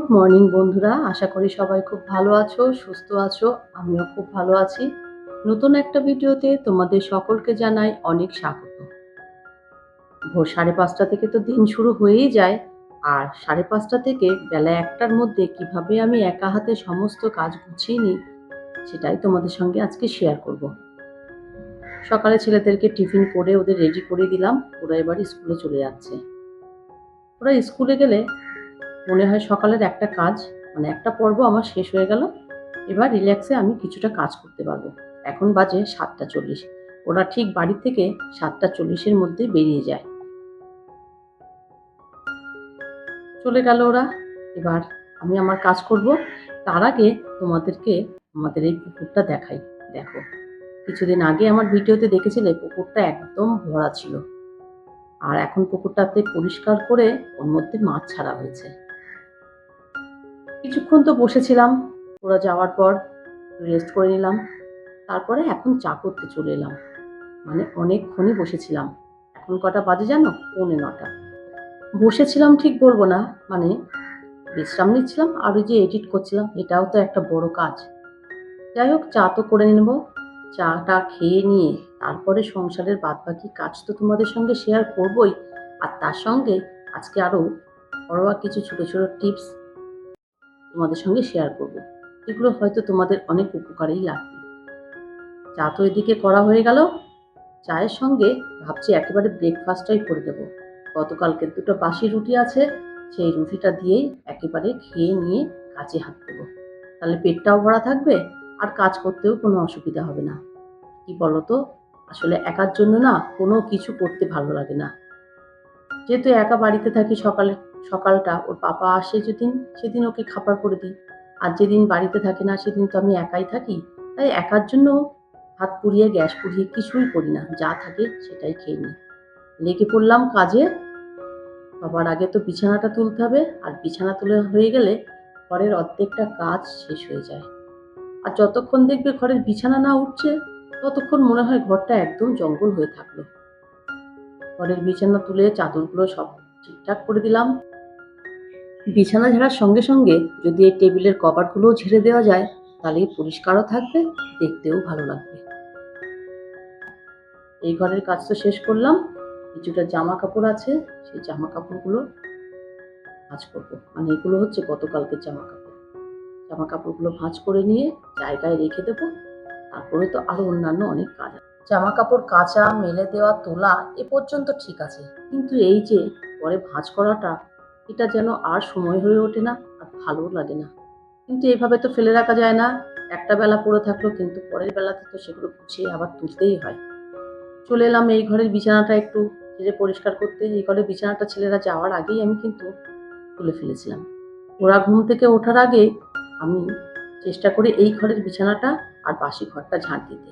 Good morning বন্ধুরা, আশা করি সবাই খুব ভালো আছো, সুস্থ আছো। আমিও খুব ভালো আছি। নতুন একটা ভিডিওতে তোমাদের সকলকে জানাই অনেক স্বাগত। ভোর 5:30 থেকে তো দিন শুরু হয়েই যায়, আর 5:30 থেকে বেলা 1টার মধ্যে কিভাবে আমি একা হাতে সমস্ত কাজ গুছিয়ে নিই সেটাই তোমাদের সঙ্গে আজকে শেয়ার করব। সকালে ছেলেদেরকে টিফিন করে ওদের রেডি করে দিলাম, ওরা এবার স্কুলে চলে যাচ্ছে। ওরা স্কুলে গেলে মনে হয় সকালের একটা কাজ একটা পর্ব আমার শেষ হয়ে গেল। এবার রিল্যাক্সে আমি কিছুটা কাজ করতে পারবো। এখন বাজে 7:40। ওরা ঠিক বাড়ি থেকে 7:40-এর মধ্যে বেরিয়ে যায়, চলে গেল ওরা। এবার আমি আমার কাজ করব। তার আগে তোমাদেরকে আমাদের এই পুকুরটা দেখাই। দেখো, কিছুদিন আগে আমার ভিডিওতে দেখেছিলে পুকুরটা একদম ভরা ছিল, আর এখন পুকুরটাতে পরিষ্কার করে ওর মধ্যে মাছ ছাড়া হয়েছে। কিছুক্ষণ তো বসেছিলাম, ওরা যাওয়ার পর রেস্ট করে নিলাম। তারপরে এখন চা করতে চলে এলাম। অনেকক্ষণই বসেছিলাম। এখন কটা বাজে জানো? 9:45। বসেছিলাম ঠিক বলবো না, বিশ্রাম নিচ্ছিলাম, আর ওই যে এডিট করছিলাম, এটাও তো একটা বড় কাজ। যাই হোক, চা তো করে নেব। চাটা খেয়ে নিয়ে তারপরে সংসারের বাদবাকি কাজ তো তোমাদের সঙ্গে শেয়ার করবই, আর তার সঙ্গে আজকে আরও ঘরোয়া কিছু ছোট ছোট টিপস তোমাদের সঙ্গে শেয়ার করব, যেগুলো হয়তো তোমাদের অনেক উপকারেই লাগবে। চা তো এদিকে করা হয়ে গেল। চায়ের সঙ্গে ভাবছি একেবারে ব্রেকফাস্টটাই করে দেবো। গতকালকের 2টো বাসি রুটি আছে, সেই রুটিটা দিয়েই একেবারে খেয়ে নিয়ে কাজে হাত দেবো। তাহলে পেটটাও ভরা থাকবে, আর কাজ করতেও কোনো অসুবিধা হবে না। কি বলতো, আসলে একার জন্য না কোনো কিছু করতে ভালো লাগে না। যেহেতু একা বাড়িতে থাকি, সকালটা ওর পাপা আসে যেদিন, সেদিন ওকে খাবার করে দিই। আর যেদিন বাড়িতে থাকে না সেদিন তো আমি একাই থাকি। তাই একার জন্য হাত পুড়িয়ে গ্যাস পুড়িয়ে কিছুই করি না, যা থাকে সেটাই খেয়ে নিই। লেগে পড়লাম কাজে। সবার আগে তো বিছানাটা তুলতে হবে, আর বিছানা তুলে হয়ে গেলে ঘরের অর্ধেকটা কাজ শেষ হয়ে যায়। আর যতক্ষণ দেখবে ঘরের বিছানা না উঠছে, ততক্ষণ মনে হয় ঘরটা একদম জঙ্গল হয়ে থাকলো। ঘরের বিছানা তুলে চাদরগুলো সব ঠিকঠাক করে দিলাম। বিছানা ঝাড়ার সঙ্গে সঙ্গে যদি এই টেবিলের কভারগুলোও ঝেড়ে দেওয়া যায়, তাহলে পরিষ্কারও থাকবে, দেখতেও ভালো লাগবে। এই ঘরের কাজ তো শেষ করলাম। কিছুটা জামা কাপড় আছে, সেই জামা কাপড়গুলো ভাঁজ করবো। এগুলো হচ্ছে গতকালকের জামা কাপড়। জামা কাপড়গুলো ভাঁজ করে নিয়ে জায়গায় রেখে দেবো। তারপরে তো আরো অন্যান্য অনেক কাজ আছে। জামা কাপড় কাচা, মেলে দেওয়া, তোলা এ পর্যন্ত ঠিক আছে, কিন্তু এই যে পরে ভাঁজ করাটা, এটা যেন আর সময় হয়ে ওঠে না, আর ভালোও লাগে না। কিন্তু এভাবে তো ফেলে রাখা যায় না। একটা বেলা পড়ে থাকলো, কিন্তু পরের বেলাতে তো সেগুলো গুছিয়ে আবার তুলতেই হয়। চলে এলাম এই ঘরের বিছানাটা একটু ঝেড়ে পরিষ্কার করতে। এই ঘরের বিছানাটা ছেলেরা যাওয়ার আগেই আমি কিন্তু তুলে ফেলেছিলাম। ওরা ঘুম থেকে ওঠার আগে আমি চেষ্টা করি এই ঘরের বিছানাটা আর বাসি ঘরটা ঝাঁট দিতে।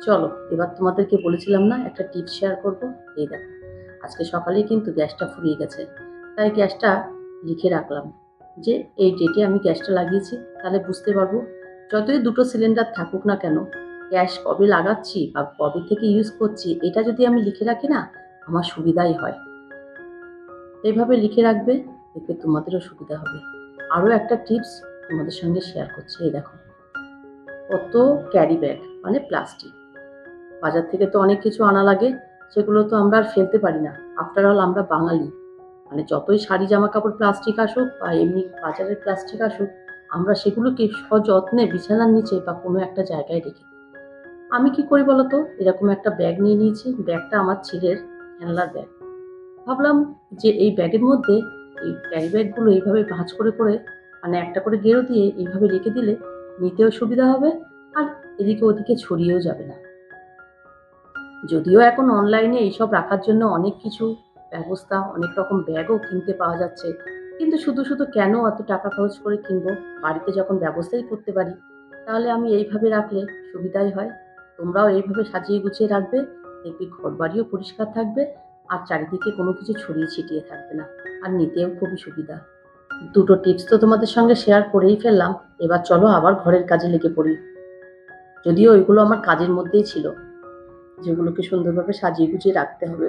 চলো, এবার তোমাদেরকে বলেছিলাম না একটা টিপস শেয়ার করব। এই দেখো, আজকে সকালেই কিন্তু গ্যাসটা ফুরিয়ে গেছে, তাই গ্যাসটা লিখে রাখলাম যে এই ডেটে আমি গ্যাসটা লাগিয়েছি। তাহলে বুঝতে পারবো, যতই 2টো সিলিন্ডার থাকুক না কেন, গ্যাস কবে লাগাচ্ছি বা কবে থেকে ইউজ করছি, এটা যদি আমি লিখে রাখি না, আমার সুবিধাই হয়। এইভাবে লিখে রাখবে, দেখবে তোমাদেরও সুবিধা হবে। আরও একটা টিপস তোমাদের সঙ্গে শেয়ার করছি। এই দেখো, কত ক্যারি ব্যাগ, প্লাস্টিক। বাজার থেকে তো অনেক কিছু আনা লাগে, সেগুলো তো আমরা আর ফেলতে পারি না। আফটার অল আমরা বাঙালি, যতই শাড়ি জামা কাপড় প্লাস্টিক আসুক বা এমনি বাজারের প্লাস্টিক আসুক, আমরা সেগুলোকে সযত্নে বিছানার নিচে বা কোনো একটা জায়গায় রেখে দিই। আমি কি করি বলতো, এরকম একটা ব্যাগ নিয়ে নিয়েছি। ব্যাগটা আমার ছেলের খেলনার ব্যাগ। ভাবলাম যে এই ব্যাগের মধ্যে এই ক্যারি ব্যাগগুলো এইভাবে ভাঁজ করে করে, একটা করে গেরো দিয়ে এইভাবে রেখে দিলে নিতেও সুবিধা হবে, আর এদিকে ওদিকে ছড়িয়েও যাবে না। যদিও এখন অনলাইনে এইসব রাখার জন্য অনেক কিছু ব্যবস্থা, অনেক রকম ব্যাগও কিনতে পাওয়া যাচ্ছে, কিন্তু শুধু শুধু কেন এত টাকা খরচ করে কিনবো? বাড়িতে যখন ব্যবস্থাই করতে পারি, তাহলে আমি এইভাবে রাখলে সুবিধাই হয়। তোমরাও এইভাবে সাজিয়ে গুছিয়ে রাখবে, দেখবি ঘর বাড়িও পরিষ্কার থাকবে, আর চারিদিকে কোনো কিছু ছড়িয়ে ছিটিয়ে থাকবে না, আর নিতেও খুবই সুবিধা। 2টো টিপস তো তোমাদের সঙ্গে শেয়ার করেই ফেললাম। এবার চলো আবার ঘরের কাজে লেগে পড়ি। যদিও ওইগুলো আমার কাজের মধ্যেই ছিল, যেগুলোকে সুন্দরভাবে সাজিয়ে গুছিয়ে রাখতে হবে।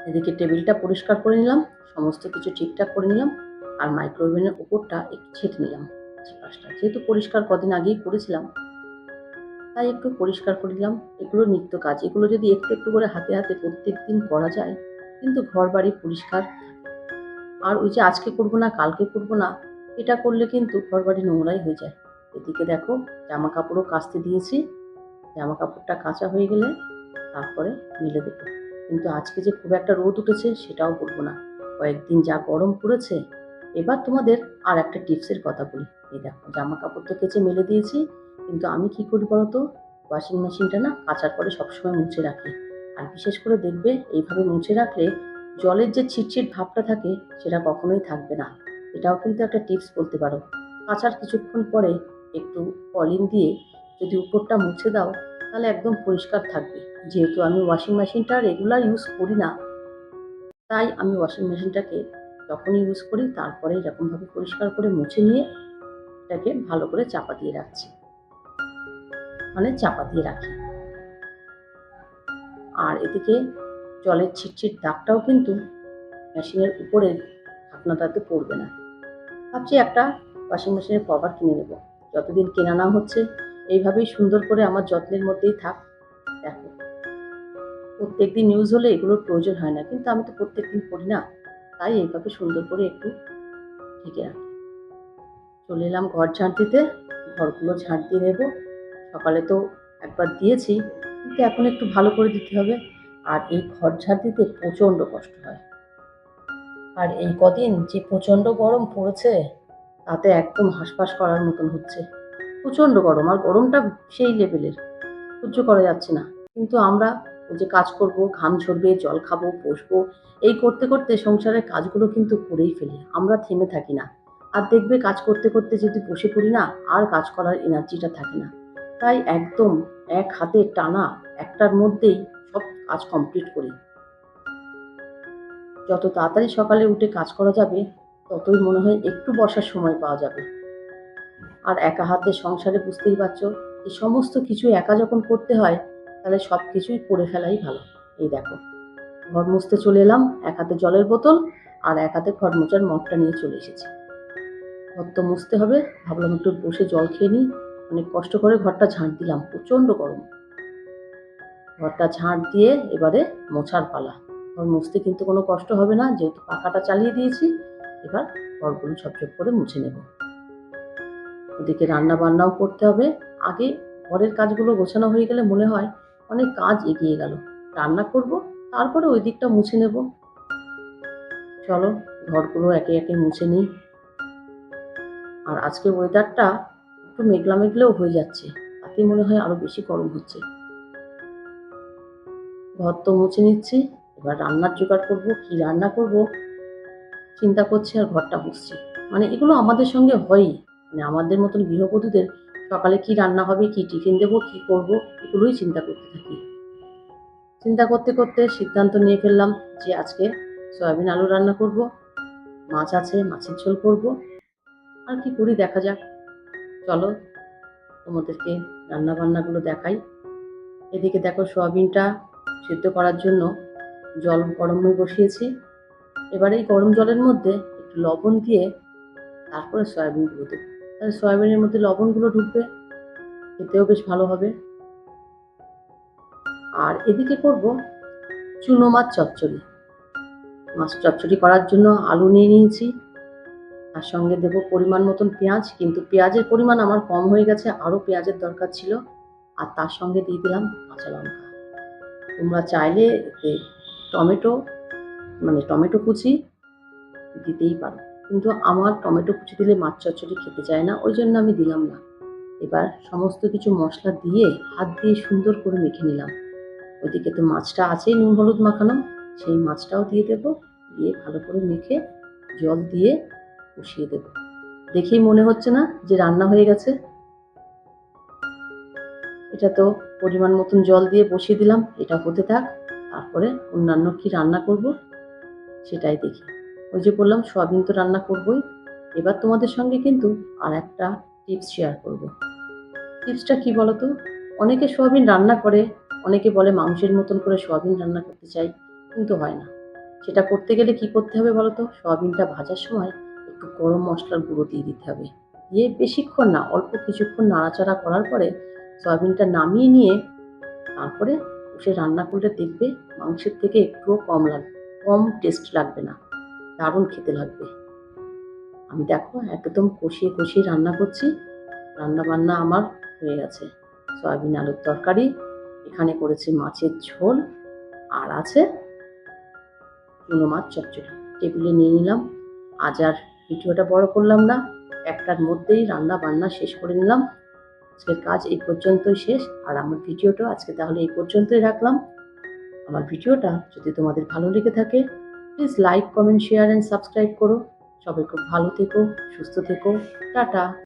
এদিকে টেবিলটা পরিষ্কার করে নিলাম, সমস্ত কিছু ঠিকঠাক করে নিলাম, আর মাইক্রোওভেনের উপরটা একটু ছেঁটে নিলাম আশপাশটা, যেহেতু পরিষ্কার কদিন আগেই করেছিলাম তাই একটু পরিষ্কার করে দিলাম। এগুলো নিত্য কাজ, এগুলো যদি একটু একটু করে হাতে হাতে প্রত্যেক দিন করা যায় কিন্তু ঘর বাড়ি পরিষ্কার। আর ওই যে আজকে করবো না কালকে করবো না, এটা করলে কিন্তু ঘর বাড়ি নোংরাই হয়ে যায়। এদিকে দেখো জামা কাপড়ও কাচতে দিয়েছি, জামা কাপড়টা কাচা হয়ে গেলে তারপরে মেলে দেবো। কিন্তু আজকে যে খুব একটা রোদ উঠেছে সেটাও বলবো না, কয়েকদিন যা গরম পড়েছে। এবার তোমাদের আর একটা টিপসের কথা বলি। এই দেখো জামা কাপড় তো কেচে মেলে দিয়েছি, কিন্তু আমি কি করি বলতো, ওয়াশিং মেশিনটা না কাচার পরে সবসময় মুছে রাখি। আর বিশেষ করে দেখবে এইভাবে মুছে রাখলে জলের যে ছিটছিট ভাবটা থাকে সেটা কখনোই থাকবে না। এটাও কিন্তু একটা টিপস বলতে পারো। কাচার কিছুক্ষণ পরে একটু পলিন দিয়ে যদি উপরটা মুছে দাও তাহলে একদম পরিষ্কার থাকবে। যেহেতু আমি ওয়াশিং মেশিনটা রেগুলার ইউজ করি না, তাই আমি ওয়াশিং মেশিনটাকে যখনই ইউজ করি তারপরে এরকমভাবে পরিষ্কার করে মুছে নিয়ে এটাকে ভালো করে চাপা দিয়ে রাখছি, মানে চাপা দিয়ে রাখি। আর এদিকে জলের ছিটছিট দাগটাও কিন্তু মেশিনের উপরের ঢাকনাটাতে পড়বে না। ভাবছি একটা ওয়াশিং মেশিনের কভার কিনে নেব, যতদিন কেনা না হচ্ছে এইভাবেই সুন্দর করে আমার যত্নের মধ্যেই থাক। দেখো প্রত্যেকদিন ইউজ হলে এগুলোর প্রয়োজন হয় না, কিন্তু আমি তো প্রত্যেকদিন করি না, তাই এইভাবে সুন্দর করে একটু ঢেকে রাখি। চলে এলাম ঘর ঝাঁট দিতে, ঘরগুলো ঝাঁট দিয়ে নেব। সকালে তো একবার দিয়েছি, কিন্তু এখন একটু ভালো করে দিতে হবে। আর এই ঘর ঝাঁট দিতে প্রচণ্ড কষ্ট হয়। আর এই কদিন যে প্রচণ্ড গরম পড়েছে তাতে একদম হাঁসফাঁস করার মতন হচ্ছে। প্রচণ্ড গরম, আর গরমটা সেই লেভেলের, সহ্য করা যাচ্ছে না। কিন্তু আমরা ওই যে কাজ করব, ঘাম ঝরবে, জল খাবো, বসবো, এই করতে করতে সংসারের কাজগুলো কিন্তু করেই ফেলি, আমরা থেমে থাকি না। আর দেখবে কাজ করতে করতে যদি বসে পড়ি না, আর কাজ করার এনার্জিটা থাকে না। তাই একদম এক হাতে টানা একটার মধ্যেই সব কাজ কমপ্লিট করি। যত তাড়াতাড়ি সকালে উঠে কাজ করা যাবে ততই মনে হয় একটু বসার সময় পাওয়া যাবে। আর একা হাতে সংসারে বুঝতেই পারছো, এই সমস্ত কিছু একা যখন করতে হয় তাহলে সব কিছুই করে ফেলাই ভালো। এই দেখো ঘর মুছতে চলে এলাম, এক হাতে জলের বোতল আর এক হাতে ঘর মোছার মগটা নিয়ে চলে এসেছি। ঘর তো মুছতে হবে, ভাবলাম একটু বসে জল খেয়ে নিই। অনেক কষ্ট করে ঘরটা ঝাঁট দিলাম, প্রচণ্ড গরম। ঘরটা ঝাঁট দিয়ে এবারে মোছার পালা। ঘর মুছতে কিন্তু কোনো কষ্ট হবে না, যেহেতু পাখাটা চালিয়ে দিয়েছি। এবার ঘরগুলো ঝপঝপ করে মুছে নেব। ওদিকে রান্না বান্নাও করতে হবে। আগে ঘরের কাজগুলো গোছানো হয়ে গেলে মনে হয় অনেক কাজ এগিয়ে গেল। রান্না করব, তারপরে ওই দিকটা মুছে নেব। চলো ঘরগুলো একে একে মুছে নিই। আর আজকে ওয়েদারটা একটু মেঘলা মেঘলেও হয়ে যাচ্ছে, তাতে মনে হয় আরো বেশি গরম হচ্ছে। ঘর তো মুছে নিচ্ছি, এবার রান্নার জোগাড় করব। কি রান্না করব চিন্তা করছি আর ঘরটা মুছছি। মানে এগুলো আমাদের সঙ্গে হয়ই, মানে আমাদের মতন গৃহবধূদের সকালে কি রান্না হবে, কি টিফিন দেবো, কি করব, এগুলোই চিন্তা করতে থাকি। চিন্তা করতে করতে সিদ্ধান্ত নিয়ে ফেললাম যে আজকে সয়াবিন আলু রান্না করব। মাছ আছে, মাছের ঝোল করব। আর কি করি দেখা যাক। চলো তোমাদেরকে রান্না বান্নাগুলো দেখাই। এদিকে দেখো সয়াবিনটা সিদ্ধ করার জন্য জল গরমে বসিয়েছি। এবার এই গরম জলের মধ্যে একটু লবণ দিয়ে তারপরে সয়াবিনগুলো দেবো, তাহলে সয়াবিনের মধ্যে লবণগুলো ঢুকবে, খেতেও বেশ ভালো হবে। আর এদিকে করব চুনো মাছ চচ্চড়ি। মাছ চচ্চড়ি করার জন্য আলু নিয়ে নিয়েছি, তার সঙ্গে দেবো পরিমাণ মতন পেঁয়াজ, কিন্তু পেঁয়াজের পরিমাণ আমার কম হয়ে গেছে, আরও পেঁয়াজের দরকার ছিল। আর তার সঙ্গে দিয়ে দিলাম কাঁচা লঙ্কা। তোমরা চাইলে টমেটো, মানে টমেটো কুচি দিতেই পারো, কিন্তু আমার টমেটো কুচি দিলে মাছ চচ্চড়ি খেতে চায় না, ওই জন্য আমি দিলাম না। এবার সমস্ত কিছু মশলা দিয়ে হাত দিয়ে সুন্দর করে মেখে নিলাম। ওইদিকে তো মাছটা আছেই নুন হলুদ মাখানো, সেই মাছটাও দিয়ে দেবো, দিয়ে ভালো করে মেখে জল দিয়ে কষিয়ে দেবো। দেখেই মনে হচ্ছে না যে রান্না হয়ে গেছে? এটা তো পরিমাণ মতন জল দিয়ে বসিয়ে দিলাম, এটা হতে থাক। তারপরে অন্যান্য কি রান্না করব সেটাই দেখি। ওই যে বললাম সয়াবিন তো রান্না করবই। এবার তোমাদের সঙ্গে কিন্তু আর একটা টিপস শেয়ার করব। টিপসটা কি বলো তো? অনেকে সয়াবিন রান্না করে, অনেকে বলে মাংসের মতন করে সয়াবিন রান্না করতে চাই, কিন্তু হয় না। সেটা করতে গেলে কি করতে হবে বলো তো? সয়াবিনটা ভাজার সময় একটু একটু গরম মশলার গুঁড়ো দিয়ে দিতে হবে। দিয়ে বেশিক্ষণ না, অল্প কিছুক্ষণ নাড়াচাড়া করার পরে সয়াবিনটা নামিয়ে নিয়ে তারপরে কষে রান্না করলে দেখবে মাংসের থেকে একটুও কম টেস্ট লাগবে না, দারুণ খেতে লাগবে। আমি দেখো একদম কষিয়ে রান্না করছি। রান্না বান্না আমার হয়ে গেছে। সয়াবিন আলুর তরকারি, এখানে করেছি মাছের ঝোল, আর আছে চুনো মাছ চচ্চড়ি। টেবিলে নিয়ে নিলাম। আজ আর ভিডিওটা বড় করলাম না, একটার মধ্যেই রান্না বান্না শেষ করে নিলাম। আজকের কাজ এই পর্যন্তই শেষ। আর আমার ভিডিওটা আজকে তাহলে এই পর্যন্তই রাখলাম। আমার ভিডিওটা যদি তোমাদের ভালো লেগে থাকে please like, comment, share and subscribe করো। সবাই খুব ভালো থেকো, সুস্থ থেকো। টাটা।